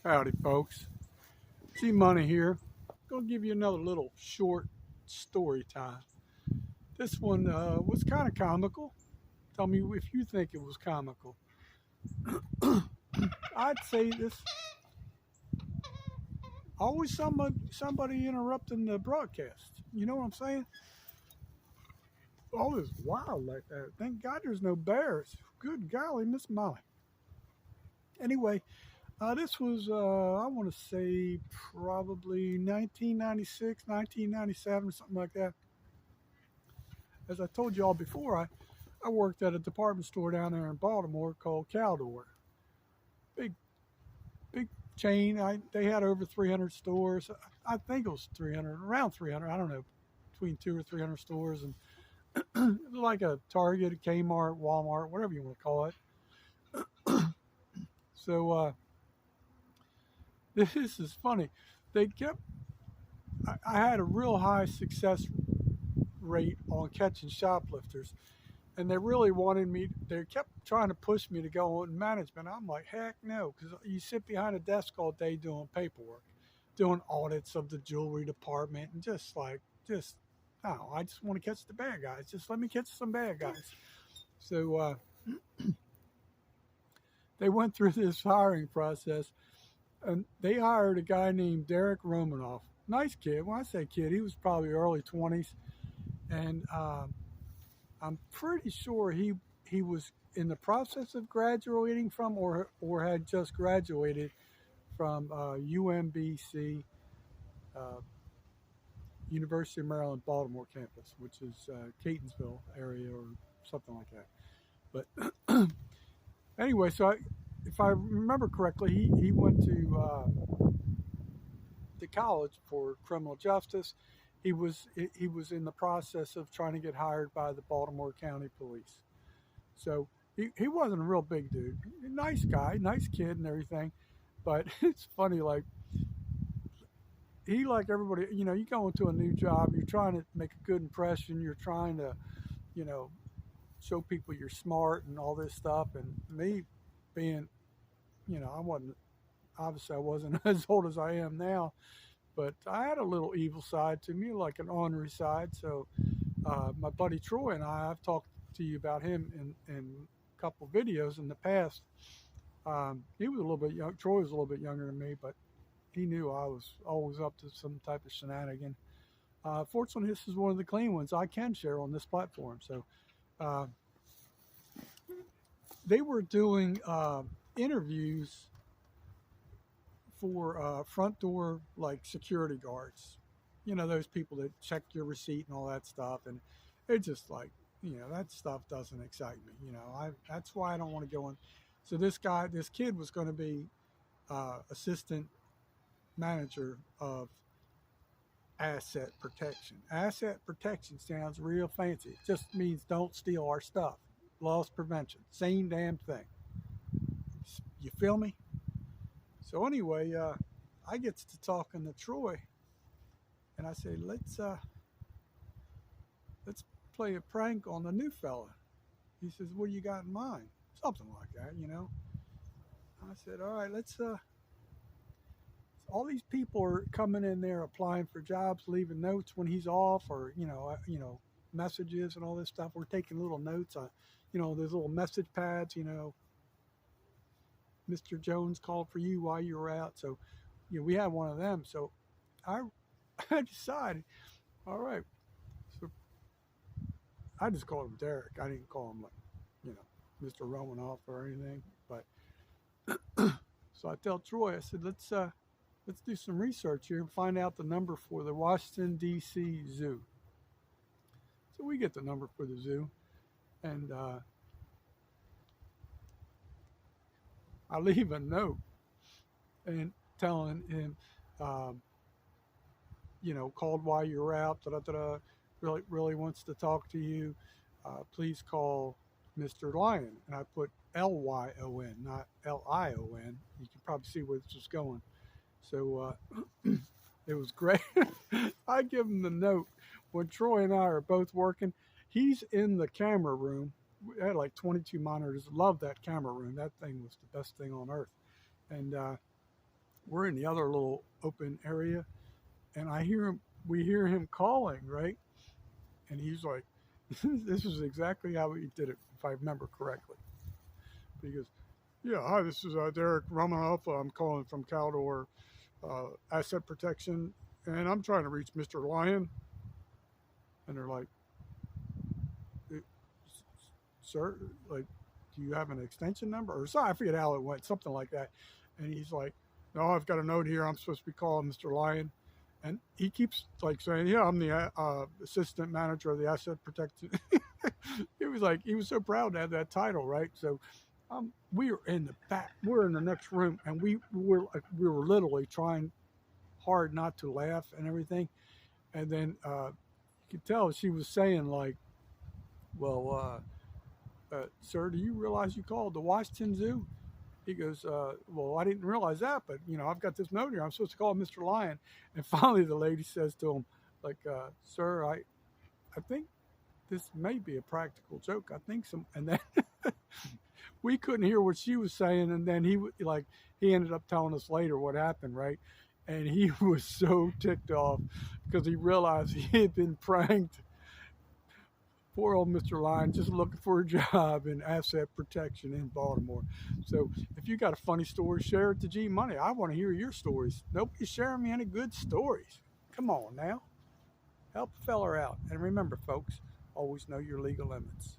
Howdy, folks. G Money here. Gonna give you another little short story time. This one was kind of comical. Tell me if you think it was comical. I'd say this. Always somebody interrupting the broadcast. You know what I'm saying? All this wild like that. Thank God there's no bears. Good golly, Miss Molly. Anyway, this was I want to say probably 1996, 1997, something like that. As I told y'all before, I worked at a department store down there in Baltimore called Caldor. Big, big chain. They had over 300 stores. I think it was 300, around 300. I don't know, between 200 or 300 stores, and like a Target, a Kmart, Walmart, whatever you want to call it. So this is funny. They kept. I had a real high success rate on catching shoplifters, and they really wanted me. They kept trying to push me to go on management. I'm like, heck no, because you sit behind a desk all day doing paperwork, doing audits of the jewelry department, and just no, I just want to catch the bad guys. Just let me catch some bad guys. So they went through this hiring process, and they hired a guy named Derek Romanoff. Nice kid. When I say kid, he was probably early 20s, and I'm pretty sure he was in the process of graduating from or had just graduated from UMBC, uh, University of Maryland Baltimore campus, which is Catonsville area or something like that. But anyway, if I remember correctly, he went to college for criminal justice. He was in the process of trying to get hired by the Baltimore County Police. So he wasn't a real big dude. Nice guy, nice kid and everything. But it's funny, like he like everybody, you go into a new job, you're trying to make a good impression, you're trying to, you know, show people you're smart and all this stuff. And me being, I wasn't obviously I wasn't as old as I am now, but I had a little evil side to me, like an ornery side. So my buddy Troy and I've talked to you about him in a couple videos in the past. He was a little bit young. Troy was a little bit younger than me, but he knew I was always up to some type of shenanigan. Fortunately, this is one of the clean ones I can share on this platform. So uh, they were doing interviews for front door like security guards. Those people that check your receipt and all that stuff, and it's just like that stuff doesn't excite me. That's why I don't want to go in. So this kid was going to be assistant manager of asset protection. Asset protection sounds real fancy. It just means don't steal our stuff. Loss prevention, same damn thing. You feel me? So anyway, I gets to talking to Troy, and I say, let's play a prank on the new fella. He says, what do you got in mind? Something like that. I said, all right, let's. All these people are coming in there applying for jobs, leaving notes when he's off, or messages and all this stuff. We're taking little notes on, there's little message pads. Mr. Jones called for you while you were out. So, we had one of them. So I I decided, all right. So I just called him Derek. I didn't call him like, Mr. Romanoff or anything. But so I tell Troy, I said, let's do some research here and find out the number for the Washington D.C. Zoo. So we get the number for the zoo, and I leave a note and telling him, um, called while you were out. Da, da, da, da, really wants to talk to you. Please call Mr. Lyon. And I put Lyon, not Lion. You can probably see where this is going. So it was great. I give him the note when Troy and I are both working. He's in the camera room. We had like 22 monitors. Love that camera room. That thing was the best thing on earth. And we're in the other little open area, and we hear him calling, right? And he's like, this is exactly how he did it, if I remember correctly. He goes, yeah, hi, this is Derek Romanoff. I'm calling from Caldor Asset Protection, and I'm trying to reach Mr. Lyon. And they're like, sir, like, do you have an extension number? Or so I forget how it went, something like that. And he's like, no, I've got a note here. I'm supposed to be calling Mr. Lyon. And he keeps like saying, yeah, I'm the assistant manager of the asset protection. It was like, he was so proud to have that title, right? So we were in the back, we're in the next room, and we were literally trying hard not to laugh and everything. And then you could tell she was saying like, well, sir, do you realize you called the Washington Zoo? He goes, well, I didn't realize that, but I've got this note here. I'm supposed to call Mr. Lyon. And finally, the lady says to him, like, sir, I think this may be a practical joke. I think some, and then we couldn't hear what she was saying. And then he ended up telling us later what happened, right? And he was so ticked off because he realized he had been pranked. Poor old Mr. Lyon, just looking for a job in asset protection in Baltimore. So if you got a funny story, share it to G Money. I want to hear your stories. Nobody's sharing me any good stories. Come on now. Help a feller out. And remember, folks, always know your legal limits.